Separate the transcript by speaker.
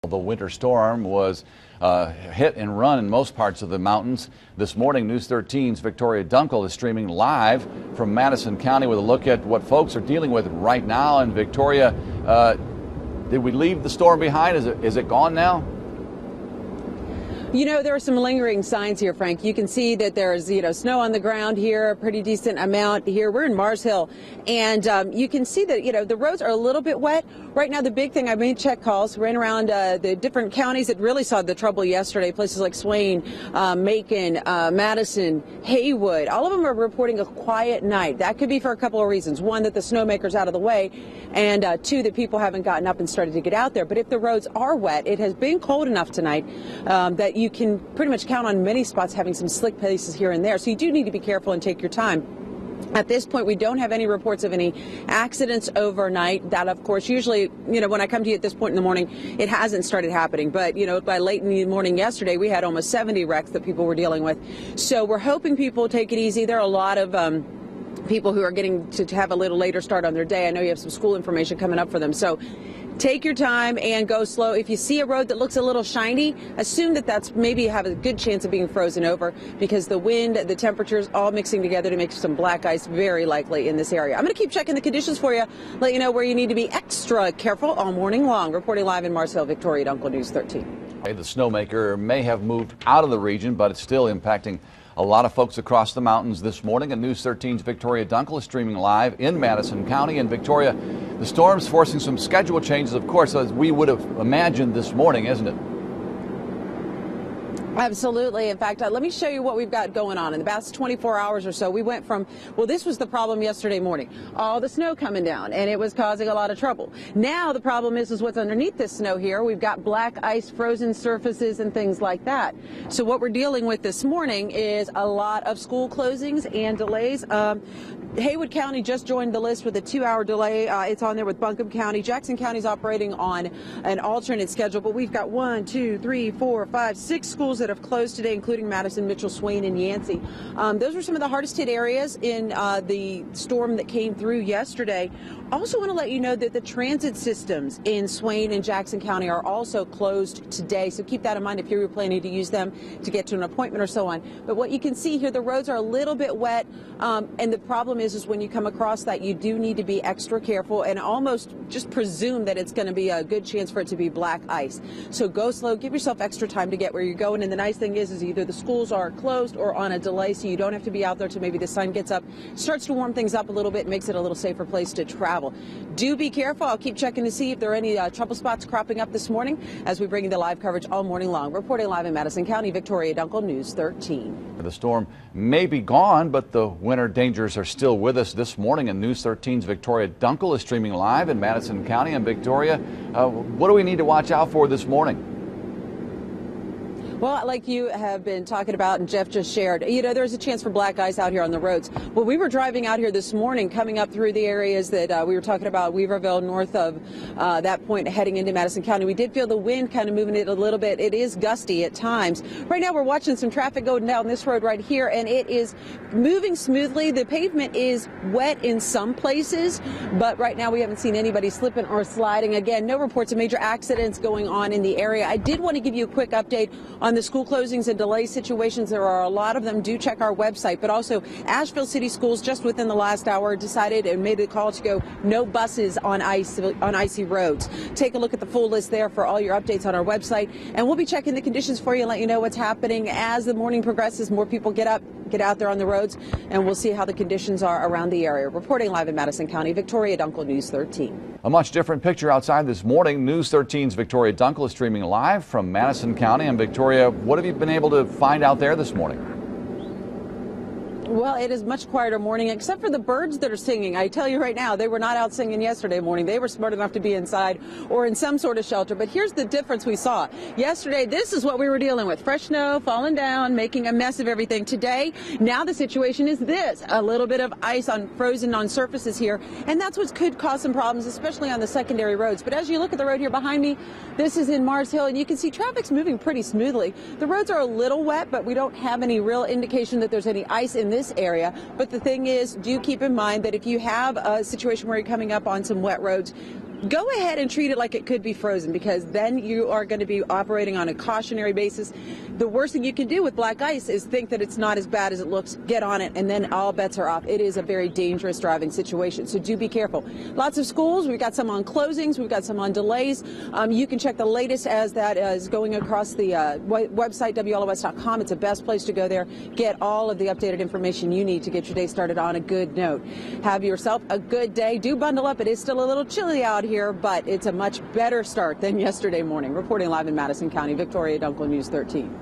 Speaker 1: The winter storm was hit and run in most parts of the mountains. This morning, News 13's Victoria Dunkel is streaming live from Madison County with a look at what folks are dealing with right now. And Victoria, did we leave the storm behind? Is it gone now?
Speaker 2: You know, there are some lingering signs here, Frank. You can see that there's, snow on the ground here, a pretty decent amount here. We're in Mars Hill, and you can see that, the roads are a little bit wet. Right now, the big thing, I made check calls, ran around the different counties that really saw the trouble yesterday, places like Swain, Macon, Madison, Haywood. All of them are reporting a quiet night. That could be for a couple of reasons. One, that the snowmaker's out of the way, and two, that people haven't gotten up and started to get out there. But if the roads are wet, it has been cold enough tonight that you can pretty much count on many spots having some slick places here and there. So you do need to be careful and take your time. At this point, we don't have any reports of any accidents overnight. That, of course, usually, when I come to you at this point in the morning, it hasn't started happening. But, by late in the morning yesterday, we had almost 70 wrecks that people were dealing with. So we're hoping people take it easy. There are a lot of people who are getting to have a little later start on their day. I know you have some school information coming up for them. So take your time and go slow. If you see a road that looks a little shiny, assume that that's maybe have a good chance of being frozen over, because the wind, the temperatures all mixing together to make some black ice very likely in this area. I'm going to keep checking the conditions for you, let you know where you need to be extra careful all morning long. Reporting live in Mars Hill, Victoria Dunkel, News 13.
Speaker 1: The snowmaker may have moved out of the region, but it's still impacting a lot of folks across the mountains this morning. And News 13's Victoria Dunkel is streaming live in Madison County. And Victoria, the storm's forcing some schedule changes, of course, as we would have imagined this morning, isn't it?
Speaker 2: Absolutely. In fact, let me show you what we've got going on. In the past 24 hours or so, we went from, this was the problem yesterday morning, all the snow coming down, and it was causing a lot of trouble. Now the problem is what's underneath this snow here. We've got black ice, frozen surfaces, and things like that. So what we're dealing with this morning is a lot of school closings and delays. Haywood County just joined the list with a 2-hour delay. It's on there with Buncombe County. Jackson County is operating on an alternate schedule, but we've got 1, 2, 3, 4, 5, 6 schools that have closed today, including Madison, Mitchell, Swain, and Yancey. Those were some of the hardest hit areas in the storm that came through yesterday. Also want to let you know that the transit systems in Swain and Jackson County are also closed today, so keep that in mind if you're planning to use them to get to an appointment or so on. But what you can see here, the roads are a little bit wet, and the problem is when you come across that, you do need to be extra careful and almost just presume that it's going to be a good chance for it to be black ice. So go slow, give yourself extra time to get where you're going. And the nice thing is either the schools are closed or on a delay, so you don't have to be out there till maybe the sun gets up, starts to warm things up a little bit, makes it a little safer place to travel. Do be careful. I'll keep checking to see if there are any trouble spots cropping up this morning as we bring you the live coverage all morning long. Reporting live in Madison County, Victoria Dunkel, News 13.
Speaker 1: The storm may be gone, but the winter dangers are still with us this morning. And News 13's Victoria Dunkel is streaming live in Madison County. And Victoria, what do we need to watch out for this morning?
Speaker 2: Well, like you have been talking about and Jeff just shared, there's a chance for black ice out here on the roads. Well, we were driving out here this morning, coming up through the areas that we were talking about, Weaverville, north of that point, heading into Madison County. We did feel the wind kind of moving it a little bit. It is gusty at times. Right now, we're watching some traffic going down this road right here, and it is moving smoothly. The pavement is wet in some places, but right now we haven't seen anybody slipping or sliding. Again, no reports of major accidents going on in the area. I did want to give you a quick update on the school closings and delay situations. There are a lot of them. Do check our website. But also, Asheville City Schools just within the last hour decided and made a call to go no buses on icy roads. Take a look at the full list there for all your updates on our website. And we'll be checking the conditions for you and let you know what's happening as the morning progresses. More people get out there on the roads, and we'll see how the conditions are around the area. Reporting live in Madison County, Victoria Dunkel, News 13.
Speaker 1: A much different picture outside this morning. News 13's Victoria Dunkel is streaming live from Madison County. And Victoria, what have you been able to find out there this morning?
Speaker 2: Well, it is much quieter morning, except for the birds that are singing. I tell you right now, they were not out singing yesterday morning. They were smart enough to be inside or in some sort of shelter. But here's the difference we saw. Yesterday, this is what we were dealing with. Fresh snow falling down, making a mess of everything. Today, now the situation is this. A little bit of ice frozen on surfaces here. And that's what could cause some problems, especially on the secondary roads. But as you look at the road here behind me, this is in Mars Hill, and you can see traffic's moving pretty smoothly. The roads are a little wet, but we don't have any real indication that there's any ice in this area. But the thing is, do keep in mind that if you have a situation where you're coming up on some wet roads, go ahead and treat it like it could be frozen, because then you are going to be operating on a cautionary basis. The worst thing you can do with black ice is think that it's not as bad as it looks, get on it, and then all bets are off. It is a very dangerous driving situation, so do be careful. Lots of schools, we've got some on closings, we've got some on delays. You can check the latest as that is going across the website, WLOS.com. It's the best place to go there. Get all of the updated information you need to get your day started on a good note. Have yourself a good day. Do bundle up. It is still a little chilly out here, but it's a much better start than yesterday morning. Reporting live in Madison County, Victoria Dunkel, News 13.